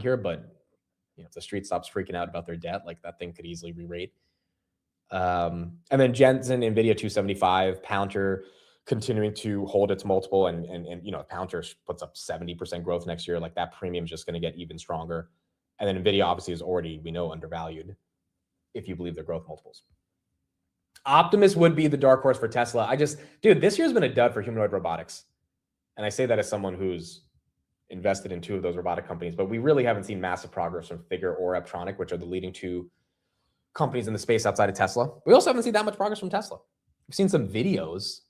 here, but if the street stops freaking out about their debt, like that thing could easily re-rate. And then Jensen, NVIDIA 275, Palantir continuing to hold its multiple, and if Palantir puts up 70% growth next year, like that premium is just going to get even stronger. And then NVIDIA obviously is already, we know, undervalued if you believe their growth multiples. Optimus would be the dark horse for Tesla. Dude, this year's been a dud for humanoid robotics. And I say that as someone who's invested in 2 of those robotic companies, but we really haven't seen massive progress from Figure or Apptronik, which are the leading 2 companies in the space outside of Tesla. We also haven't seen that much progress from Tesla. We've seen some videos,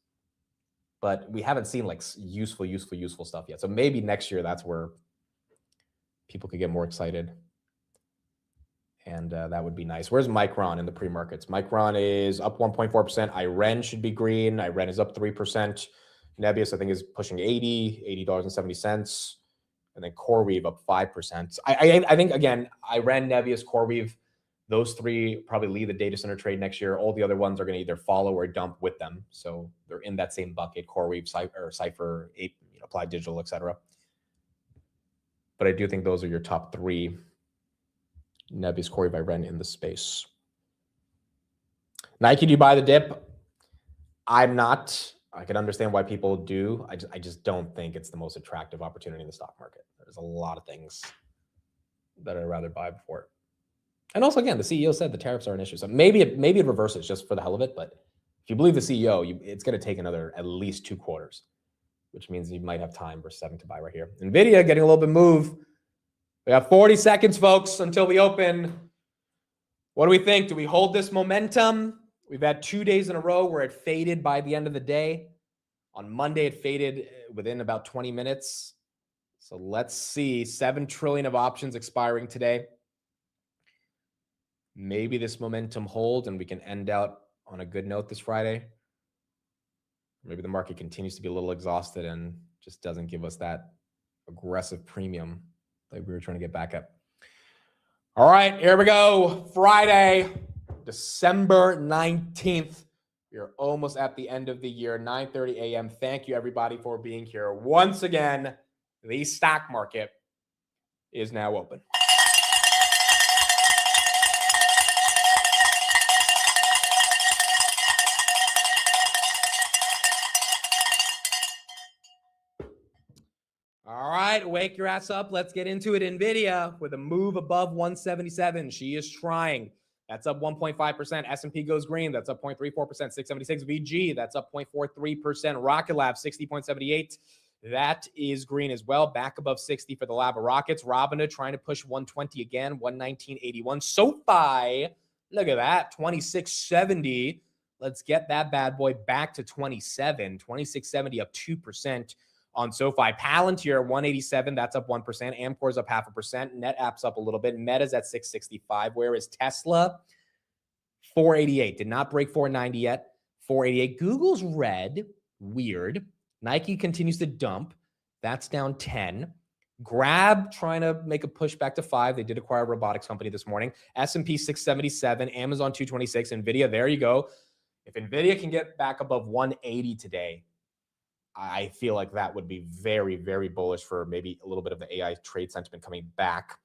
but we haven't seen like useful stuff yet. So maybe next year, that's where people could get more excited. And that would be nice. Where's Micron in the pre-markets? Micron is up 1.4%. IREN should be green. IREN is up 3%. Nebius, I think, is pushing $80.70. And then CoreWeave up 5%. I think, again, IREN, Nebius, CoreWeave, those 3 probably lead the data center trade next year. All the other ones are going to either follow or dump with them. So they're in that same bucket, CoreWeave, Cypher, Applied Digital, etc. But I do think those are your top 3. Nebius, CoreWeave, IREN in the space. Nike, do you buy the dip? I'm not. I can understand why people do. I just don't think it's the most attractive opportunity in the stock market. There's a lot of things that I'd rather buy before. And also, again, the CEO said the tariffs are an issue. So maybe it reverses just for the hell of it. But if you believe the CEO, it's going to take another at least 2 quarters, which means you might have time versus having to buy right here. NVIDIA getting a little bit move. We have 40 seconds, folks, until we open. What do we think? Do we hold this momentum? We've had 2 days in a row where it faded by the end of the day. On Monday, it faded within about 20 minutes. So let's see. 7 trillion of options expiring today. Maybe this momentum holds and we can end out on a good note this Friday. Maybe the market continues to be a little exhausted and just doesn't give us that aggressive premium like we were trying to get back up. All right, here we go. Friday, December 19th. We are almost at the end of the year, 9:30 a.m. Thank you, everybody, for being here. Once again, the stock market is now open. All right, wake your ass up. Let's get into it. NVIDIA with a move above 177. She is trying. That's up 1.5%. S&P goes green. That's up 0.34%. 676 VG. That's up 0.43%. Rocket Lab 60.78. That is green as well. Back above 60 for the Lab of Rockets. Robinhood trying to push 120 again. 119.81. SoFi, look at that. 26.70. Let's get that bad boy back to 27. 26.70 up 2%. On SoFi. Palantir 187, that's up 1%. Amcor's up 0.5%. NetApp's up a little bit. Meta's at 665. Where is Tesla? 488. Did not break 490 yet. 488. Google's red. Weird. Nike continues to dump. That's down 10. Grab trying to make a push back to 5. They did acquire a robotics company this morning. S&P 677. Amazon 226. NVIDIA, there you go. If NVIDIA can get back above 180 today, I feel like that would be very, very bullish for maybe a little bit of the AI trade sentiment coming back,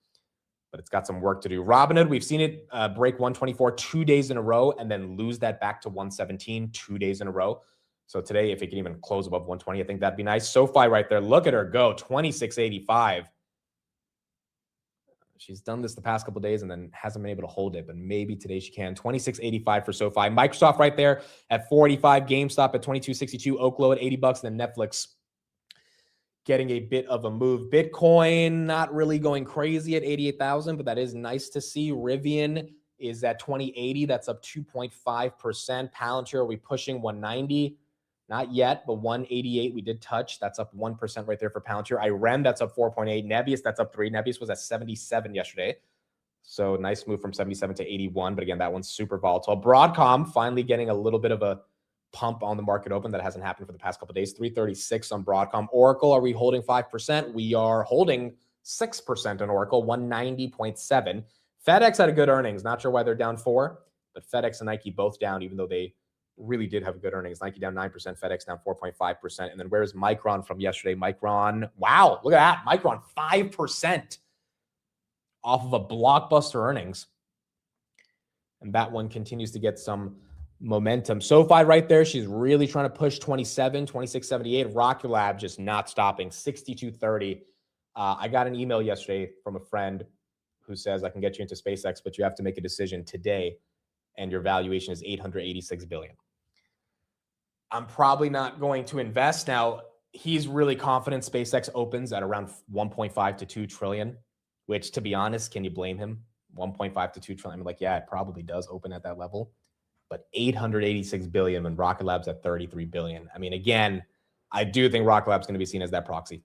but it's got some work to do. Robinhood, we've seen it break 124 2 days in a row and then lose that back to 117 2 days in a row. So today, if it can even close above 120, I think that'd be nice. SoFi right there. Look at her go, 26.85. She's done this the past couple of days and then hasn't been able to hold it, but maybe today she can. 26.85 for SoFi. Microsoft right there at 45. GameStop at 22.62. Oklo at $80. And then Netflix getting a bit of a move. Bitcoin not really going crazy at 88,000, but that is nice to see. Rivian is at 2080. That's up 2.5%. Palantir, are we pushing 190? Not yet, but 188 we did touch. That's up 1% right there for Palantir. IREN, that's up 4.8. Nebius, that's up 3. Nebius was at 77 yesterday. So nice move from 77 to 81. But again, that one's super volatile. Broadcom finally getting a little bit of a pump on the market open. That hasn't happened for the past couple of days. 336 on Broadcom. Oracle, are we holding 5%? We are holding 6% on Oracle, 190.7. FedEx had a good earnings. Not sure why they're down 4, but FedEx and Nike both down, even though they really did have good earnings. Nike down 9%, FedEx down 4.5%. And then where's Micron from yesterday? Micron, wow, look at that. Micron, 5%. off of a blockbuster earnings. And that one continues to get some momentum. SoFi right there, she's really trying to push 27, 26.78. Rocket Lab just not stopping, 62.30. I got an email yesterday from a friend who says, I can get you into SpaceX, but you have to make a decision today, and your valuation is $886 billion. I'm probably not going to invest. Now, he's really confident SpaceX opens at around 1.5 to 2 trillion, which, to be honest, can you blame him? 1.5 to 2 trillion. I'm like, yeah, it probably does open at that level. But 886 billion when Rocket Lab's at 33 billion. I mean, again, I do think Rocket Lab's going to be seen as that proxy.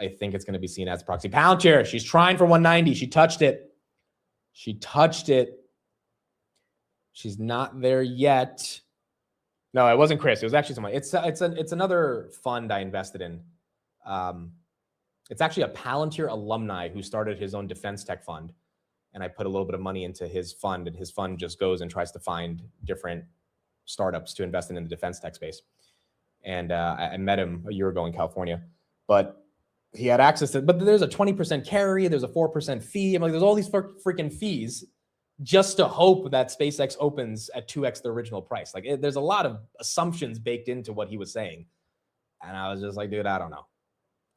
I think it's going to be seen as a proxy. Palantir, she's trying for 190. She touched it. She touched it. She's not there yet. No, it wasn't Chris. It was actually someone. It's another fund I invested in. It's actually a Palantir alumni who started his own defense tech fund. And I put a little bit of money into his fund, and his fund just goes and tries to find different startups to invest in the defense tech space. And I met him a year ago in California, but he had access to, but there's a 20% carry, there's a 4% fee. I'm like, there's all these freaking fees just to hope that SpaceX opens at 2x the original price. Like, there's a lot of assumptions baked into what he was saying. And I was just like, dude, I don't know.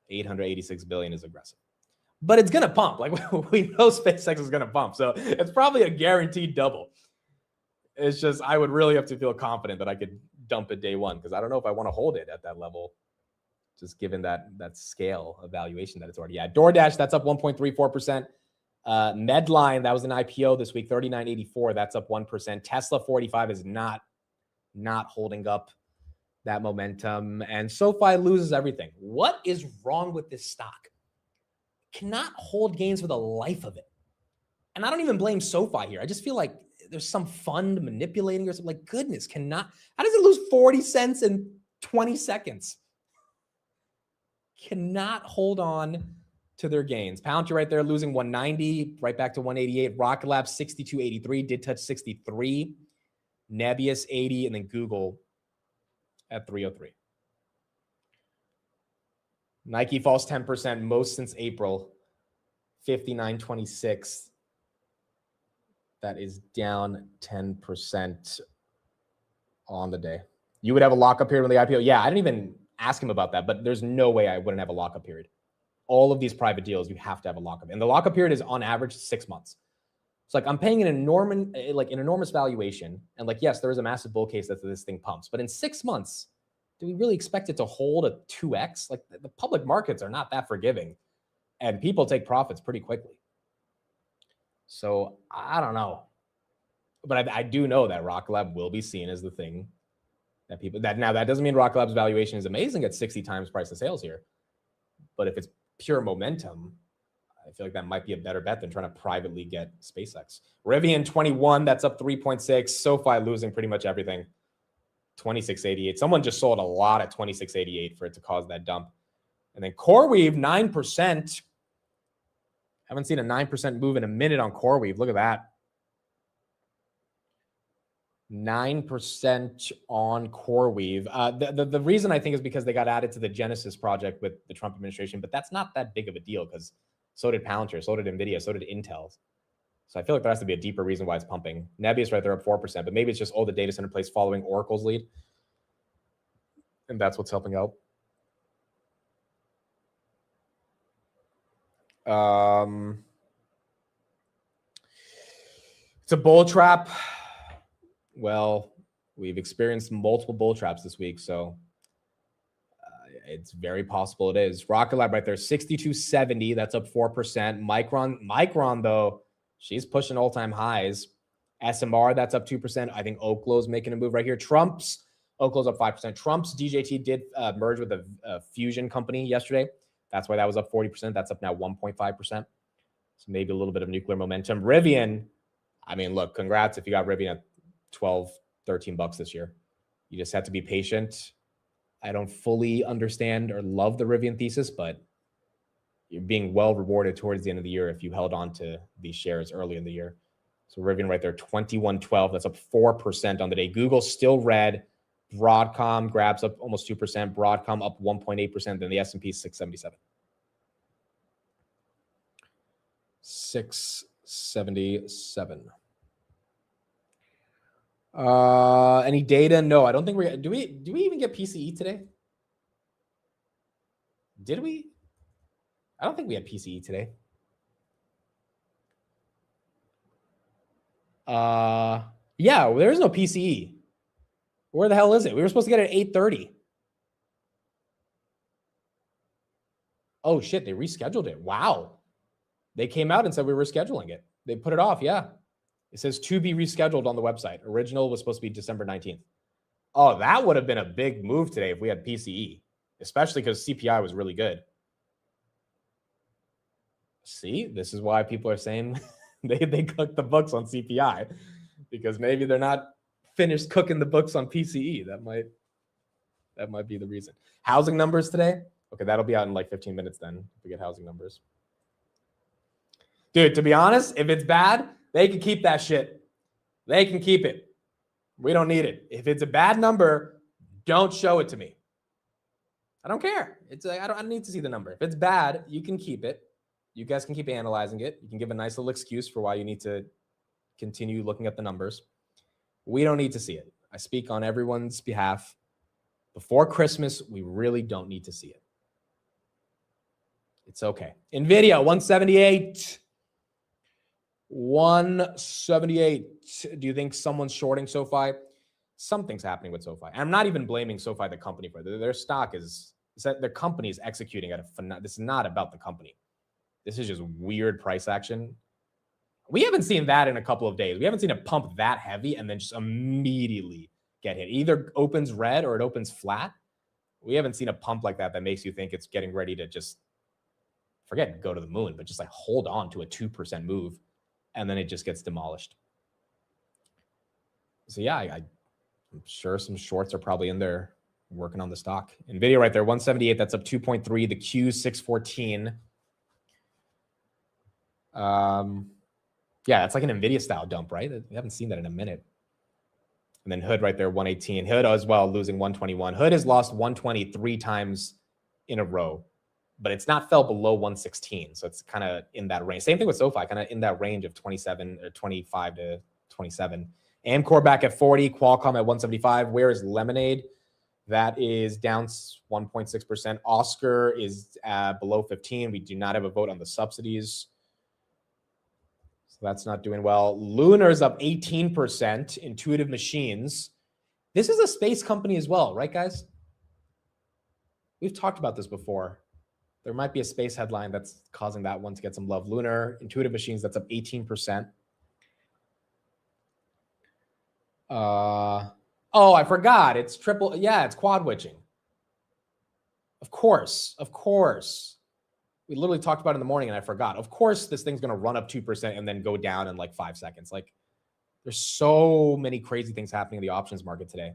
886 billion is aggressive. But it's going to pump. Like, we know SpaceX is going to pump. So it's probably a guaranteed double. It's just, I would really have to feel confident that I could dump it day one, because I don't know if I want to hold it at that level, just given that scale of valuation that it's already at. DoorDash, that's up 1.34%. Medline, that was an IPO this week, 39.84. That's up 1%. Tesla 45 is not holding up that momentum. And SoFi loses everything. What is wrong with this stock? Cannot hold gains for the life of it. And I don't even blame SoFi here. I just feel like there's some fund manipulating or something. Like, goodness, how does it lose 40 cents in 20 seconds? Cannot hold on to their gains. Palantir right there losing 190, right back to 188. Rocket Lab 62.83, did touch 63. Nebius 80, and then Google at 303. Nike falls 10%, most since April, 59.26. That is down 10% on the day. You would have a lockup period when the IPO? Yeah, I didn't even ask him about that, but there's no way I wouldn't have a lockup period. All of these private deals, you have to have a lockup. And the lockup period is on average 6 months. It's like, I'm paying an enormous valuation. And like, yes, there is a massive bull case that this thing pumps, but in 6 months, do we really expect it to hold a 2x? Like, the public markets are not that forgiving, and people take profits pretty quickly. So I don't know, but I do know that Rocket Lab will be seen as the thing that people, now that doesn't mean Rocket Lab's valuation is amazing at 60 times price of sales here, but if it's pure momentum, I feel like that might be a better bet than trying to privately get SpaceX. Rivian 21, that's up 3.6. SoFi losing pretty much everything. 26.88. Someone just sold a lot at 26.88 for it to cause that dump. And then CoreWeave, 9%. Haven't seen a 9% move in a minute on CoreWeave. Look at that. 9% on CoreWeave. The reason I think is because they got added to the Genesis project with the Trump administration, but that's not that big of a deal because so did Palantir, so did NVIDIA, so did Intel. So I feel like there has to be a deeper reason why it's pumping. Nebius right there up 4%, but maybe it's just all the data center plays following Oracle's lead. And that's what's helping out. It's a bull trap. Well, we've experienced multiple bull traps this week, so it's very possible it is. Rocket Lab right there, 62.70. That's up 4%. Micron though, she's pushing all-time highs. SMR, that's up 2%. I think Oklow's making a move right here. Oklow's up 5%. Trump's DJT did merge with a fusion company yesterday. That's why that was up 40%. That's up now 1.5%. So maybe a little bit of nuclear momentum. Rivian, I mean, look, congrats if you got Rivian at 12, 13 bucks this year. You just have to be patient. I don't fully understand or love the Rivian thesis, but you're being well rewarded towards the end of the year if you held on to these shares early in the year. So Rivian right there, 21.12. That's up 4% on the day. Google still red. Broadcom grabs up almost 2%. Broadcom up 1.8%. Then the S&P 677. 677. Any data? No, I don't think do we even get PCE today? Did we? I don't think we had PCE today. Yeah, well, there's no PCE. Where the hell is it? We were supposed to get it at 8:30. Oh shit, they rescheduled it. Wow. They came out and said we were scheduling it. They put it off, yeah. It says to be rescheduled on the website. Original was supposed to be December 19th. Oh, that would have been a big move today if we had PCE, especially because CPI was really good. See, this is why people are saying they cook the books on CPI, because maybe they're not finished cooking the books on PCE. That might be the reason. Housing numbers today. Okay, that'll be out in like 15 minutes then if we get housing numbers. Dude, to be honest, if it's bad, they can keep that shit. They can keep it. We don't need it. If it's a bad number, don't show it to me. I don't care. It's like, I don't need to see the number. If it's bad, you can keep it. You guys can keep analyzing it. You can give a nice little excuse for why you need to continue looking at the numbers. We don't need to see it. I speak on everyone's behalf. Before Christmas, we really don't need to see it. It's okay. NVIDIA, 178. 178. Do you think someone's shorting SoFi? Something's happening with SoFi. I'm not even blaming SoFi, the company, for it. Their stock is, their company is executing at a this is not about the company. This is just weird price action. We haven't seen that in a couple of days. We haven't seen it pump that heavy and then just immediately get hit. Either opens red or it opens flat. We haven't seen a pump like that makes you think it's getting ready to just go to the moon, but just like hold on to a 2% move. And then it just gets demolished. So yeah, I'm sure some shorts are probably in there working on the stock. NVIDIA right there, 178. That's up 2.3. The Q 614. Yeah, that's like an NVIDIA style dump, right? We haven't seen that in a minute. And then Hood right there, 118. Hood as well, losing 121. Hood has lost 120 3 times in a row, but it's not fell below 116. So it's kind of in that range. Same thing with SoFi, kind of in that range of 27 or 25 to 27. Amcor back at 40, Qualcomm at 175. Where is Lemonade? That is down 1.6%. Oscar is below 15. We do not have a vote on the subsidies. So that's not doing well. Lunar's up 18%. Intuitive Machines. This is a space company as well, right, guys? We've talked about this before. There might be a space headline that's causing that one to get some love. Lunar, Intuitive Machines, that's up 18%. Oh, I forgot. It's triple. Yeah, it's quad witching. Of course. We literally talked about it in the morning and I forgot. Of course, this thing's going to run up 2% and then go down in like 5 seconds. Like, there's so many crazy things happening in the options market today.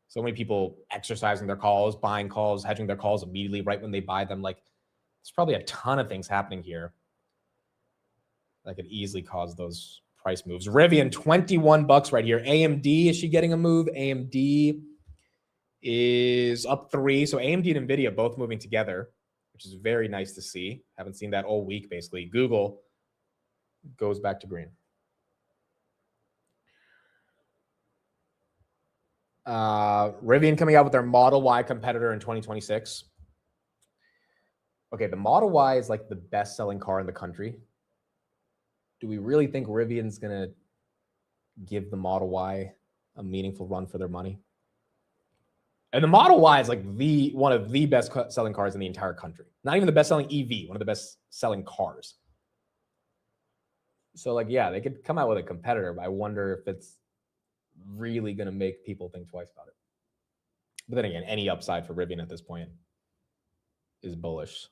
So many people exercising their calls, buying calls, hedging their calls immediately right when they buy them. Like, there's probably a ton of things happening here that could easily cause those price moves. Rivian, $21 right here. AMD, is she getting a move? AMD is up 3. So AMD and NVIDIA both moving together, which is very nice to see. Haven't seen that all week, basically. Google goes back to green. Rivian coming out with their Model Y competitor in 2026. Okay, the Model Y is like the best-selling car in the country. Do we really think Rivian's going to give the Model Y a meaningful run for their money? And the Model Y is like one of the best-selling cars in the entire country. Not even the best-selling EV, one of the best-selling cars. So, like, yeah, they could come out with a competitor, but I wonder if it's really going to make people think twice about it. But then again, any upside for Rivian at this point is bullish.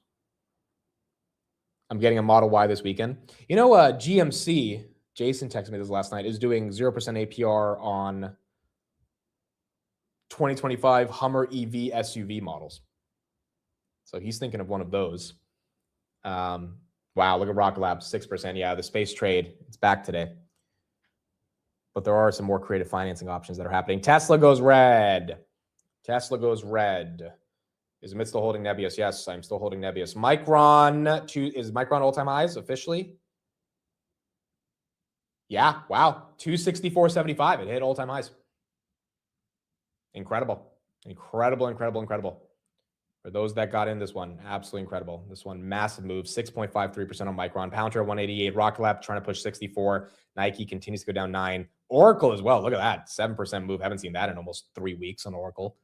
I'm getting a Model Y this weekend. You know, GMC, Jason texted me this last night, is doing 0% APR on 2025 Hummer EV SUV models. So he's thinking of one of those. Wow, look at Rocket Lab, 6%. Yeah, the space trade, it's back today. But there are some more creative financing options that are happening. Tesla goes red. Tesla goes red. Is Amit still holding Nebius? Yes, I'm still holding Nebius. Micron, is Micron all-time highs officially? Yeah, wow. 264.75. It hit all-time highs. Incredible. Incredible. For those that got in this one, absolutely incredible. This one, massive move, 6.53% on Micron. Palantir at 188. Rocket Lab trying to push 64. Nike continues to go down 9. Oracle as well. Look at that. 7% move. Haven't seen that in almost 3 weeks on Oracle.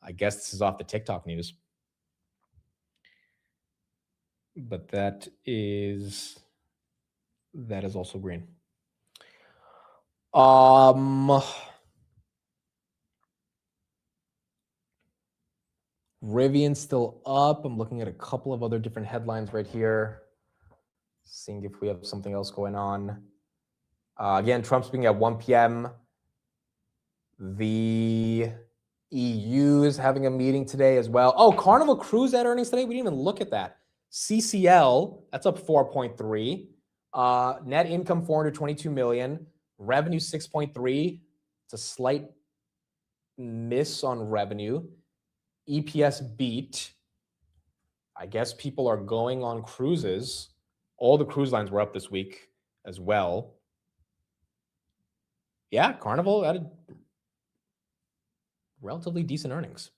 I guess this is off the TikTok news. But that is also green. Rivian still up. I'm looking at a couple of other different headlines right here, seeing if we have something else going on. Again, Trump speaking at 1 p.m. The EU is having a meeting today as well. Oh, Carnival Cruise had earnings today. We didn't even look at that. CCL, that's up 4.3. Net income, 422 million. Revenue, 6.3. It's a slight miss on revenue. EPS beat. I guess people are going on cruises. All the cruise lines were up this week as well. Yeah, Carnival had relatively decent earnings.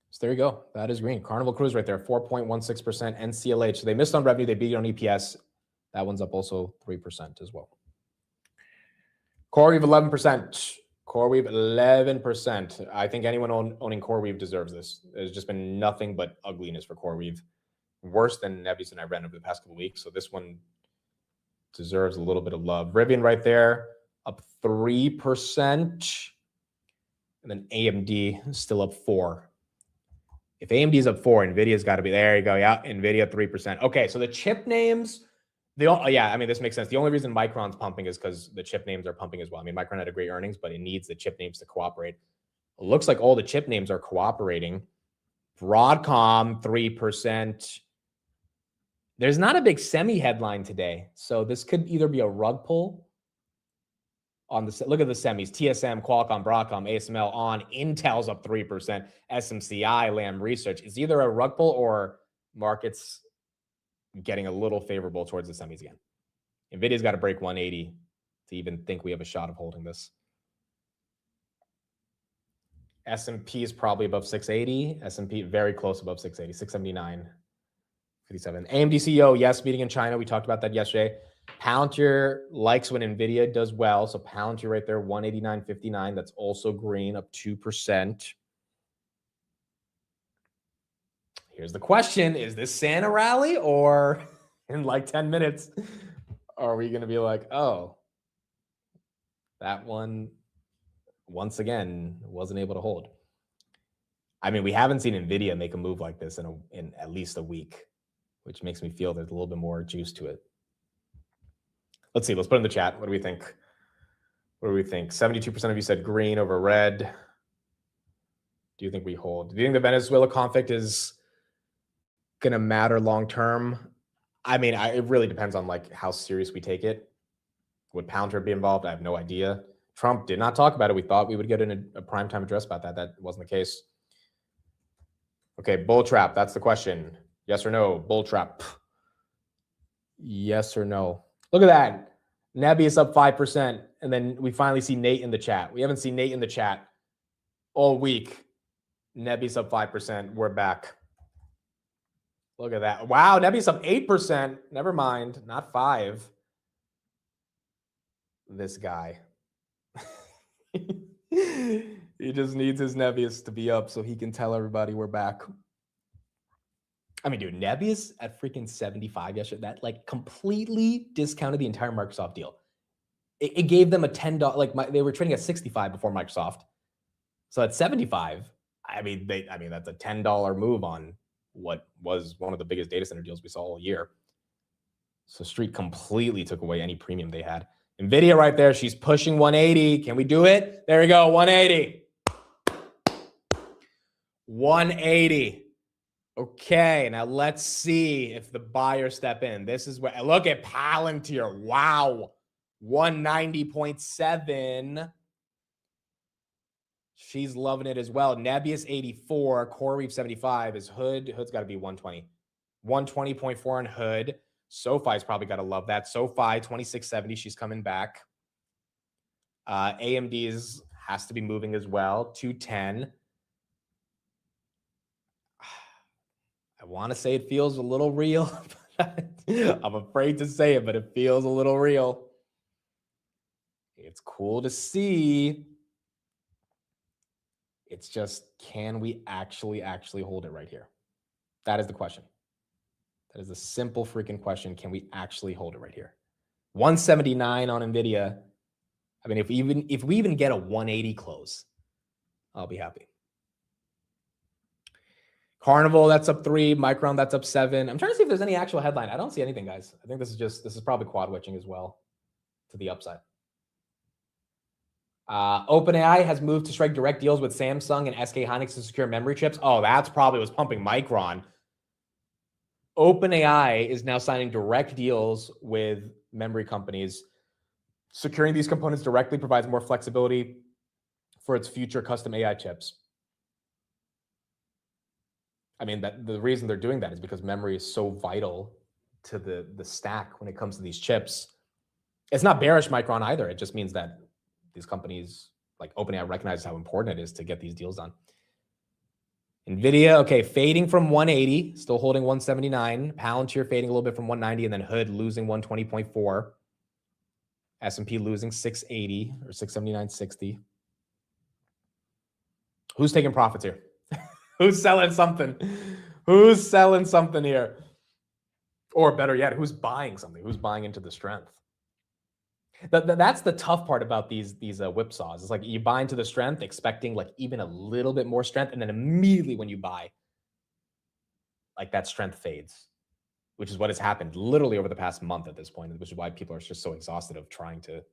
So there you go. That is green. Carnival Cruise right there, 4.16%. NCLH. So they missed on revenue. They beat on EPS. That one's up also 3% as well. CoreWeave, 11%. CoreWeave, 11%. I think anyone owning CoreWeave deserves this. There's just been nothing but ugliness for CoreWeave. Worse than Nebius and I ran over the past couple of weeks. So this one deserves a little bit of love. Rivian right there, up 3%. And then AMD still up 4%. If AMD is up 4%, NVIDIA's got to be there. You go. Yeah, NVIDIA 3%. Okay, so the chip names, yeah, I mean, this makes sense. The only reason Micron's pumping is because the chip names are pumping as well. I mean, Micron had a great earnings, but it needs the chip names to cooperate. It looks like all the chip names are cooperating. Broadcom, 3%. There's not a big semi headline today. So this could either be a rug pull on the, look at the semis, TSM, Qualcomm, Broadcom, ASML on, Intel's up 3%, SMCI, Lam Research. It's either a rug pull or markets getting a little favorable towards the semis again. NVIDIA's got to break 180 to even think we have a shot of holding this. S&P is probably above 680. S&P very close above 680, 679, 57. AMD CEO, yes, meeting in China. We talked about that yesterday. Palantir likes when NVIDIA does well. So Palantir right there, 189.59. That's also green, up 2%. Here's the question. Is this Santa rally, or in like 10 minutes, are we going to be like, oh, that one, once again, wasn't able to hold? I mean, we haven't seen NVIDIA make a move like this in at least a week, which makes me feel there's a little bit more juice to it. Let's see. Let's put it in the chat. What do we think? What do we think? 72% of you said green over red. Do you think we hold? Do you think the Venezuela conflict is going to matter long term? I mean, it really depends on like how serious we take it. Would Palantir be involved? I have no idea. Trump did not talk about it. We thought we would get in a primetime address about that. That wasn't the case. Okay, bull trap. That's the question. Yes or no? Bull trap. Yes or no? Look at that. Nebius up 5%. And then we finally see Nate in the chat. We haven't seen Nate in the chat all week. Nebius up 5%. We're back. Look at that. Wow, Nebius up 8%. Never mind. Not 5%. This guy. He just needs his Nebius to be up so he can tell everybody we're back. I mean, dude, Nebius at freaking 75 yesterday, that like completely discounted the entire Microsoft deal. It gave them a $10, like they were trading at 65 before Microsoft. So at 75, I mean, that's a $10 move on what was one of the biggest data center deals we saw all year. So Street completely took away any premium they had. NVIDIA right there, she's pushing 180. Can we do it? There we go, 180. 180. Okay, now let's see if the buyers step in. This is where, look at Palantir. Wow, 190.7. She's loving it as well. Nebius 84, CoreWeave 75 is Hood. Hood's got to be 120. 120.4 on Hood. SoFi's probably got to love that. SoFi 2670, she's coming back. AMD's has to be moving as well. 210. I want to say it feels a little real. I'm afraid to say it, but it feels a little real. It's cool to see. It's just, can we actually hold it right here? That is the question. That is a simple freaking question. Can we actually hold it right here? 179 on NVIDIA. I mean, if we even get a 180 close, I'll be happy. Carnival, that's up 3. Micron, that's up 7. I'm trying to see if there's any actual headline. I don't see anything, guys. I think this is probably quad witching as well to the upside. OpenAI has moved to strike direct deals with Samsung and SK Hynix to secure memory chips. Oh, that's probably what's pumping Micron. OpenAI is now signing direct deals with memory companies. Securing these components directly provides more flexibility for its future custom AI chips. I mean, the reason they're doing that is because memory is so vital to the stack when it comes to these chips. It's not bearish Micron either. It just means that these companies like OpenAI recognize how important it is to get these deals done. NVIDIA, okay, fading from 180, still holding 179. Palantir fading a little bit from 190, and then Hood losing 120.4. S&P losing 680 or 679.60. Who's taking profits here? Who's selling something? Who's selling something here? Or better yet, who's buying something? Who's buying into the strength? That's the tough part about these whipsaws. It's like you buy into the strength, expecting like even a little bit more strength, and then immediately when you buy, like that strength fades, which is what has happened literally over the past month at this point, which is why people are just so exhausted of trying to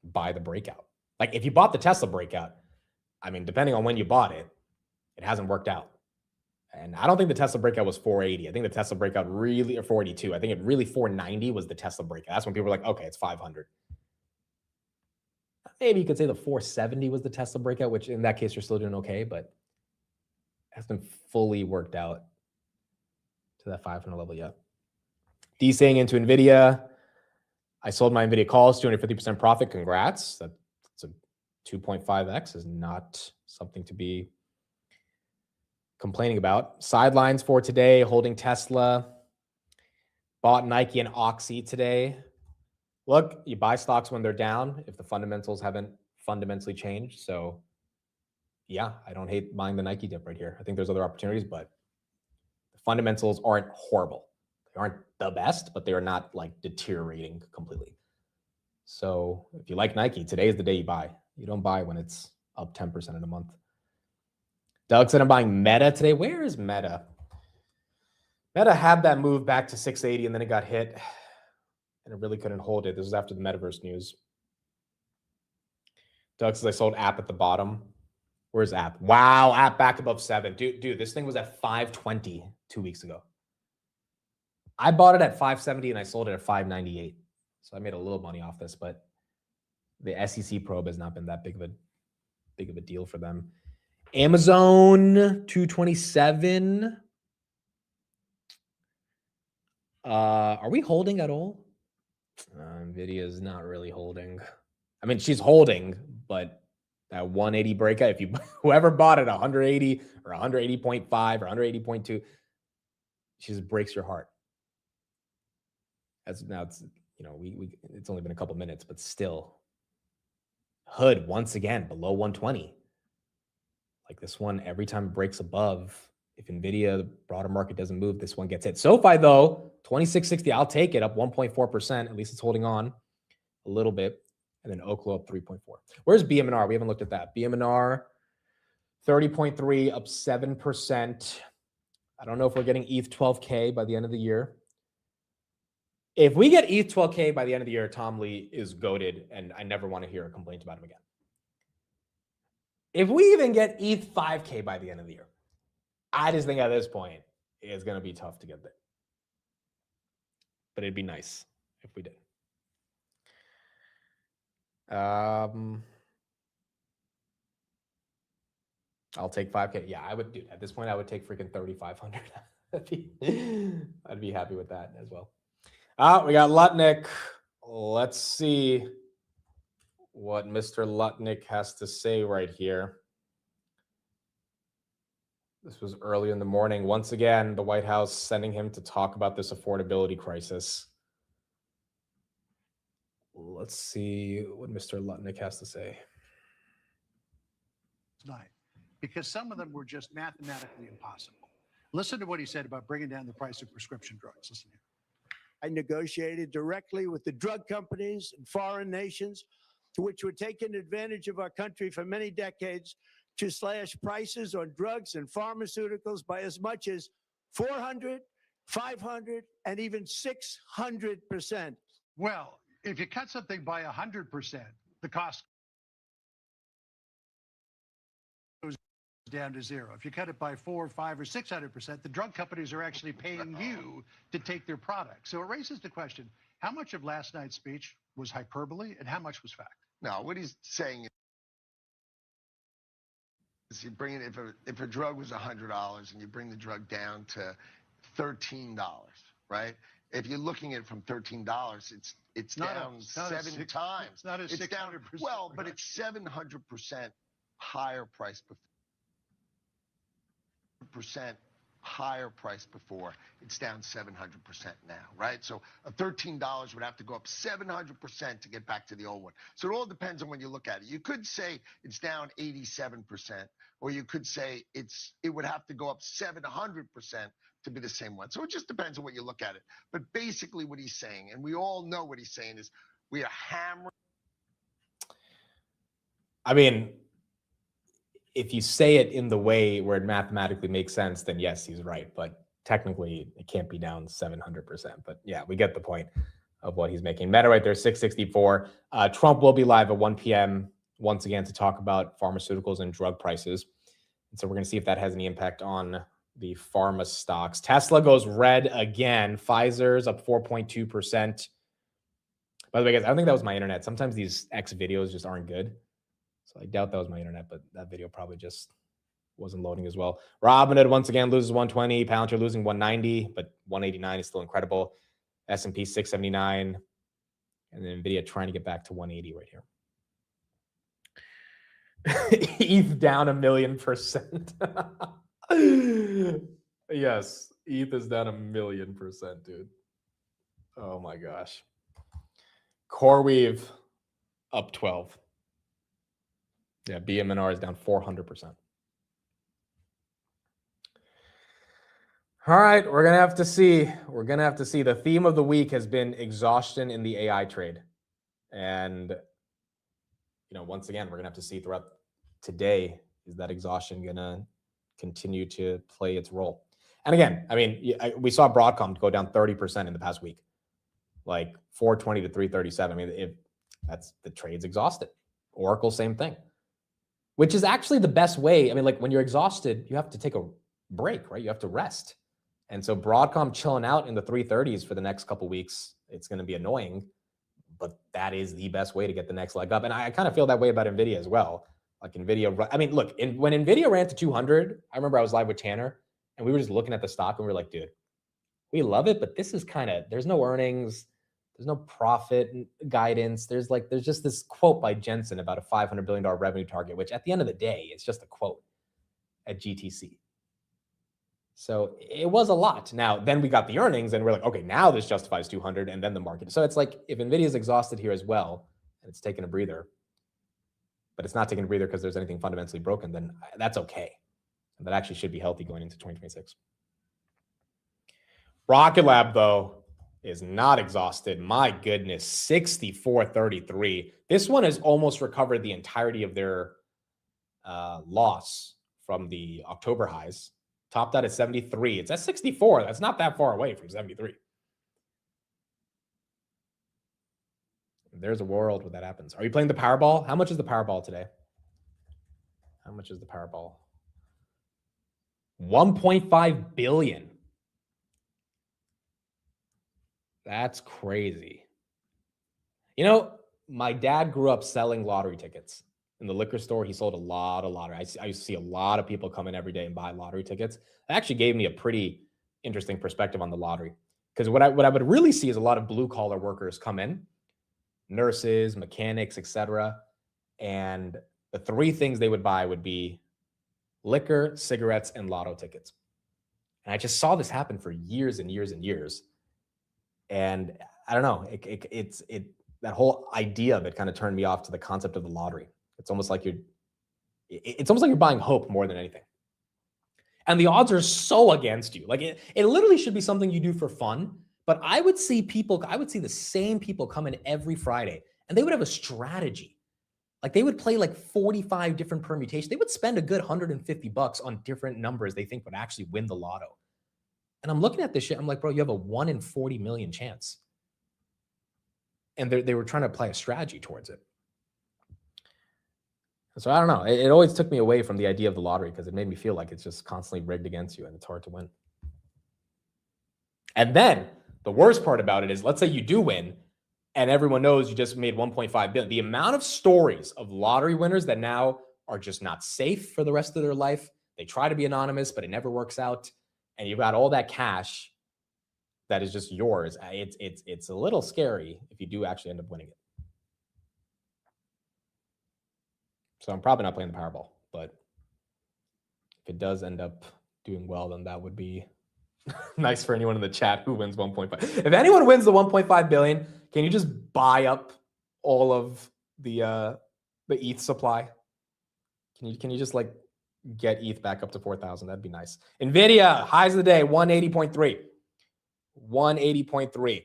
buy the breakout. Like if you bought the Tesla breakout, I mean, depending on when you bought it, it hasn't worked out. And I don't think the Tesla breakout was 480. I think the Tesla breakout really, or 482. I think it really 490 was the Tesla breakout. That's when people were like, okay, it's 500. Maybe you could say the 470 was the Tesla breakout, which in that case, you're still doing okay, but it hasn't fully worked out to that 500 level yet. DCing into NVIDIA. I sold my NVIDIA calls, 250% profit. Congrats. That's a 2.5x is not something to be complaining about. Sidelines for today, holding Tesla. Bought Nike and Oxy today. Look, you buy stocks when they're down if the fundamentals haven't fundamentally changed. So yeah, I don't hate buying the Nike dip right here. I think there's other opportunities, but the fundamentals aren't horrible. They aren't the best, but they are not like deteriorating completely. So if you like Nike, today is the day you buy. You don't buy when it's up 10% in a month. Doug said I'm buying Meta today. Where is Meta? Meta had that move back to 680 and then it got hit and it really couldn't hold it. This was after the metaverse news. Doug says I sold App at the bottom. Where's App? Wow, App back above 7. Dude, this thing was at 520 2 weeks ago. I bought it at 570 and I sold it at 598. So I made a little money off this, but the SEC probe has not been that big of a deal for them. Amazon 227. Are we holding at all? NVIDIA is not really holding. I mean, she's holding, but that 180 breakout, if you whoever bought it 180 or 180.5 or 180.2, she just breaks your heart. That's now it's it's only been a couple minutes, but still. Hood once again below 120. Like this one, every time it breaks above, if NVIDIA, the broader market doesn't move, this one gets hit. SoFi though, 2660, I'll take it, up 1.4%. At least it's holding on a little bit. And then Oklo up 3.4. Where's BMNR? We haven't looked at that. BMNR 30.3, up 7%. I don't know if we're getting ETH 12K by the end of the year. If we get ETH 12K by the end of the year, Tom Lee is goated, and I never want to hear a complaint about him again. If we even get ETH 5K by the end of the year, I just think at this point, it's going to be tough to get there. But it'd be nice if we did. I'll take 5K. Yeah, I would, dude. At this point, I would take freaking 3,500. I'd be happy with that as well. We got Lutnick. Let's see what Mr. Lutnick has to say right here. This was early in the morning. Once again, the White House sending him to talk about this affordability crisis. Let's see what Mr. Lutnick has to say. Tonight, because some of them were just mathematically impossible. Listen to what he said about bringing down the price of prescription drugs. Listen here. I negotiated directly with the drug companies and foreign nations, which were taking advantage of our country for many decades, to slash prices on drugs and pharmaceuticals by as much as 400, 500, and even 600%. Well, if you cut something by 100%, the cost goes down to zero. If you cut it by 4, 5, or 600%, the drug companies are actually paying you to take their product. So it raises the question, how much of last night's speech was hyperbole and how much was fact? No, what he's saying is you bring it, if a drug was $100 and you bring the drug down to $13, right? If you're looking at it from $13, it's down 7 times. It's not a 600%. Well, but it's 700% higher price before. Higher price before. It's down 700% now, right? So a $13 would have to go up 700% to get back to the old one. So it all depends on when you look at it. You could say it's down 87%, or you could say it would have to go up 700% to be the same one. So it just depends on what you look at it. But basically what he's saying, and we all know what he's saying, is we are hammering. I mean, if you say it in the way where it mathematically makes sense, then yes, he's right. But technically, it can't be down 700%. But yeah, we get the point of what he's making. Meta right there, 664. Trump will be live at 1 p.m. once again to talk about pharmaceuticals and drug prices. And so we're going to see if that has any impact on the pharma stocks. Tesla goes red again. Pfizer's up 4.2%. By the way, guys, I don't think that was my internet. Sometimes these X videos just aren't good. So I doubt that was my internet, but that video probably just wasn't loading as well. Robinhood once again loses 120. Palantir losing 190, but 189 is still incredible. S&P 679. And then NVIDIA trying to get back to 180 right here. ETH down 1,000,000%. Yes, ETH is down 1,000,000%, dude. Oh my gosh. CoreWeave up 12. Yeah, BMNR is down 400%. All right, we're going to have to see. We're going to have to see. The theme of the week has been exhaustion in the AI trade. And, once again, we're going to have to see throughout today, is that exhaustion going to continue to play its role? And again, I mean, we saw Broadcom go down 30% in the past week, like 420 to 337. I mean, if that's the trade's exhausted. Oracle, same thing. Which is actually the best way. I mean, like when you're exhausted, you have to take a break, right? You have to rest. And so Broadcom chilling out in the 330s for the next couple of weeks, it's going to be annoying, but that is the best way to get the next leg up. And I kind of feel that way about NVIDIA as well. Like NVIDIA, I mean, look, when NVIDIA ran to 200, I remember I was live with Tanner and we were just looking at the stock and we were like, dude, we love it, but this is kind of, there's no earnings. There's no profit guidance. There's just this quote by Jensen about a $500 billion revenue target, which at the end of the day, it's just a quote at GTC. So it was a lot. Now, then we got the earnings and we're like, okay, now this justifies 200 and then the market. So it's like if NVIDIA is exhausted here as well, and it's taking a breather, but it's not taking a breather because there's anything fundamentally broken, then that's okay. And that actually should be healthy going into 2026. Rocket Lab, though, is not exhausted. My goodness, 64.33. This one has almost recovered the entirety of their loss from the October highs. Topped out at 73. It's at 64. That's not that far away from 73. There's a world where that happens. Are you playing the Powerball? How much is the Powerball today? How much is the Powerball? 1.5 billion. That's crazy. My dad grew up selling lottery tickets. In the liquor store, he sold a lot of lottery. I used to see a lot of people come in every day and buy lottery tickets. It actually gave me a pretty interesting perspective on the lottery. Because what I would really see is a lot of blue collar workers come in, nurses, mechanics, etc. And the three things they would buy would be liquor, cigarettes, and lotto tickets. And I just saw this happen for years and years and years. And I don't know, that whole idea of it kind of turned me off to the concept of the lottery. It's almost like you're buying hope more than anything. And the odds are so against you. Like it literally should be something you do for fun. But I would see the same people come in every Friday and they would have a strategy. Like they would play like 45 different permutations. They would spend a good $150 on different numbers they think would actually win the lotto. And I'm looking at this shit. I'm like, bro, you have a 1 in 40 million chance. And they were trying to apply a strategy towards it. So I don't know. It always took me away from the idea of the lottery because it made me feel like it's just constantly rigged against you and it's hard to win. And then the worst part about it is, let's say you do win and everyone knows you just made 1.5 billion. The amount of stories of lottery winners that now are just not safe for the rest of their life. They try to be anonymous, but it never works out. And you've got all that cash that is just yours. It's a little scary if you do actually end up winning it. So I'm probably not playing the Powerball, but if it does end up doing well, then that would be nice for anyone in the chat who wins 1.5. If anyone wins the 1.5 billion, can you just buy up all of the ETH supply? Can you just like get ETH back up to 4,000? That'd be nice. Nvidia highs of the day 180.3. 180.3.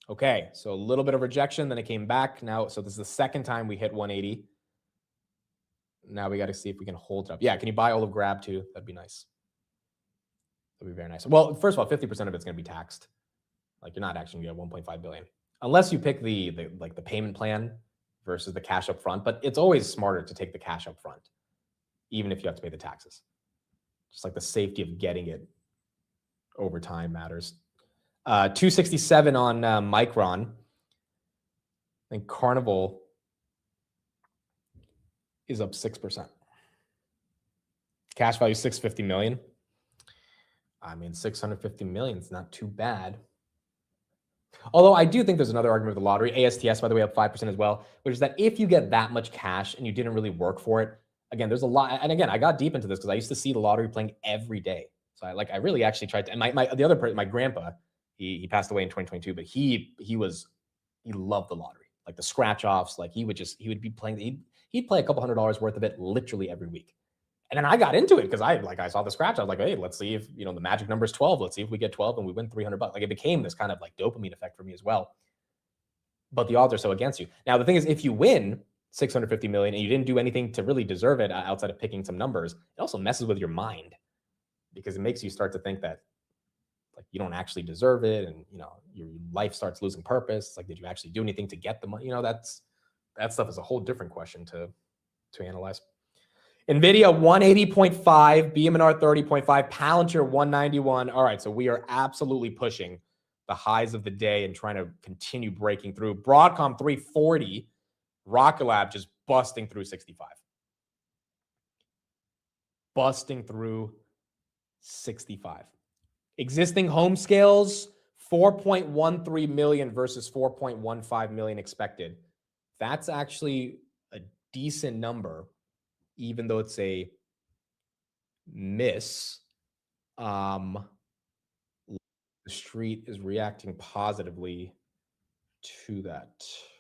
Okay, so a little bit of rejection, then it came back. Now, so this is the second time we hit 180. Now we got to see if we can hold it up. Yeah, can you buy all of Grab too? That'd be nice. That'd be very nice. Well, first of all, 50% of it's going to be taxed. Like you're not actually going to get 1.5 billion unless you pick the payment plan versus the cash up front. But it's always smarter to take the cash up front, even if you have to pay the taxes. Just like the safety of getting it over time matters. 267 on Micron. I think Carnival is up 6%. Cash value 650 million. I mean, 650 million is not too bad. Although I do think there's another argument with the lottery. ASTS, by the way, up 5% as well, which is that if you get that much cash and you didn't really work for it, again, there's a lot. And again, I got deep into this because I used to see the lottery playing every day. So I really actually tried to. And my grandpa, he passed away in 2022, but he loved the lottery, like the scratch offs. Like he would be playing. He'd play a couple $100 worth of it literally every week. And then I got into it because I saw the scratch. I was like, hey, let's see if, the magic number is 12. Let's see if we get 12 and we win $300. Like it became this kind of like dopamine effect for me as well. But the odds are so against you. Now, the thing is, if you win 650 million and you didn't do anything to really deserve it outside of picking some numbers, it also messes with your mind because it makes you start to think that like you don't actually deserve it. And, your life starts losing purpose. It's like, did you actually do anything to get the money? That stuff is a whole different question to analyze. NVIDIA 180.5, BMNR 30.5, Palantir 191. All right, so we are absolutely pushing the highs of the day and trying to continue breaking through. Broadcom 340, Rocket Lab just busting through 65. Busting through 65. Existing home scales, 4.13 million versus 4.15 million expected. That's actually a decent number, even though it's a miss. The street is reacting positively to that.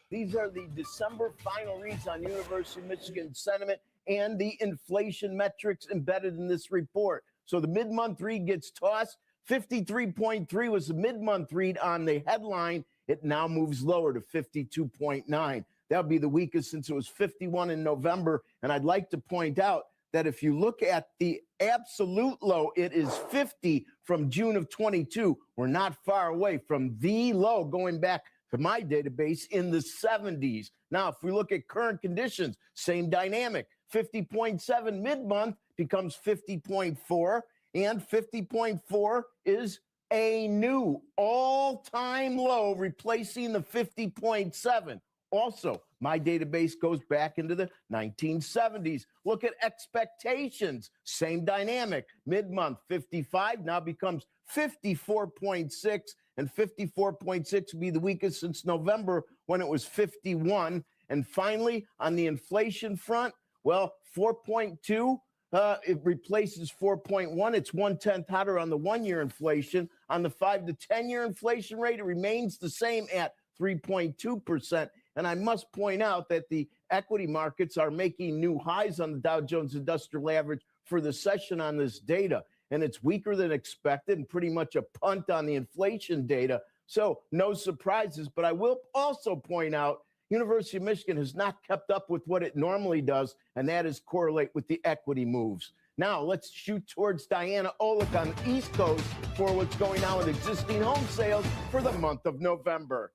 These are the December final reads on University of Michigan sentiment and the inflation metrics embedded in this report. So the mid-month read gets tossed. 53.3 was the mid-month read on the headline. It now moves lower to 52.9. That would be the weakest since it was 51 in November. And I'd like to point out that if you look at the absolute low, it is 50 from June of 22. We're not far away from the low going back to my database in the 70s. Now, if we look at current conditions, same dynamic. 50.7 mid-month becomes 50.4, and 50.4 is a new all-time low, replacing the 50.7. Also, My database goes back into the 1970s. Look at expectations. Same dynamic. Mid-month 55 now becomes 54.6, and 54.6 will be the weakest since November when it was 51. And finally, on the inflation front, well, 4.2, it replaces 4.1. It's 1/10 hotter on the 1-year inflation. On the 5 to 10-year inflation rate, it remains the same at 3.2%. And I must point out that the equity markets are making new highs on the Dow Jones Industrial Average for the session on this data. And it's weaker than expected and pretty much a punt on the inflation data. So no surprises. But I will also point out University of Michigan has not kept up with what it normally does, and that is correlate with the equity moves. Now let's shoot towards Diana Olick on the East Coast for what's going on with existing home sales for the month of November.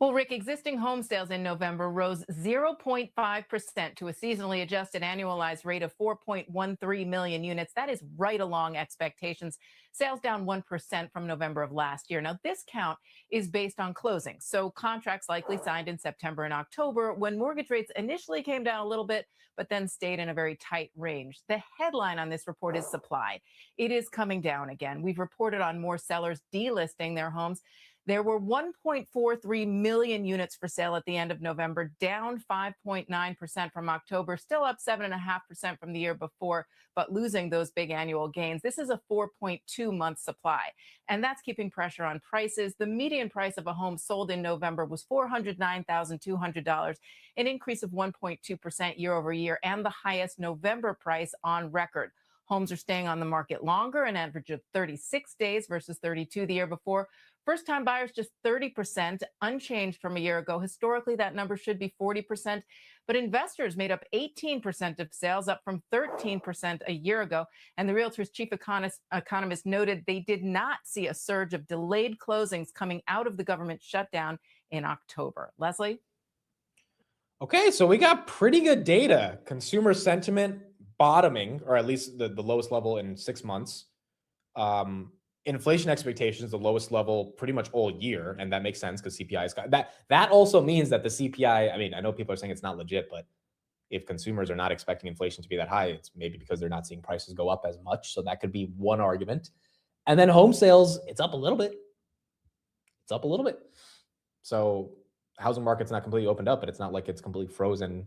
Well, Rick, existing home sales in November rose 0.5% to a seasonally adjusted annualized rate of 4.13 million units. That is right along expectations. Sales down 1% from November of last year. Now, this count is based on closings, so contracts likely signed in September and October when mortgage rates initially came down a little bit, but then stayed in a very tight range. The headline on this report is supply. It is coming down again. We've reported on more sellers delisting their homes. There were 1.43 million units for sale at the end of November, down 5.9% from October, still up 7.5% from the year before, but losing those big annual gains. This is a 4.2-month supply, and that's keeping pressure on prices. The median price of a home sold in November was $409,200, an increase of 1.2% year over year, and the highest November price on record. Homes are staying on the market longer, an average of 36 days versus 32 the year before. First-time buyers just 30%, unchanged from a year ago. Historically, that number should be 40%, but investors made up 18% of sales, up from 13% a year ago. And the Realtors' chief economist noted they did not see a surge of delayed closings coming out of the government shutdown in October. Leslie? Okay, so we got pretty good data. Consumer sentiment bottoming, or at least the lowest level in 6 months. Inflation expectations, the lowest level pretty much all year. And that makes sense because CPI is that. That also means that the CPI, I mean, I know people are saying it's not legit, but if consumers are not expecting inflation to be that high, it's maybe because they're not seeing prices go up as much. So that could be one argument. And then home sales, it's up a little bit. It's up a little bit. So housing market's not completely opened up, but it's not like it's completely frozen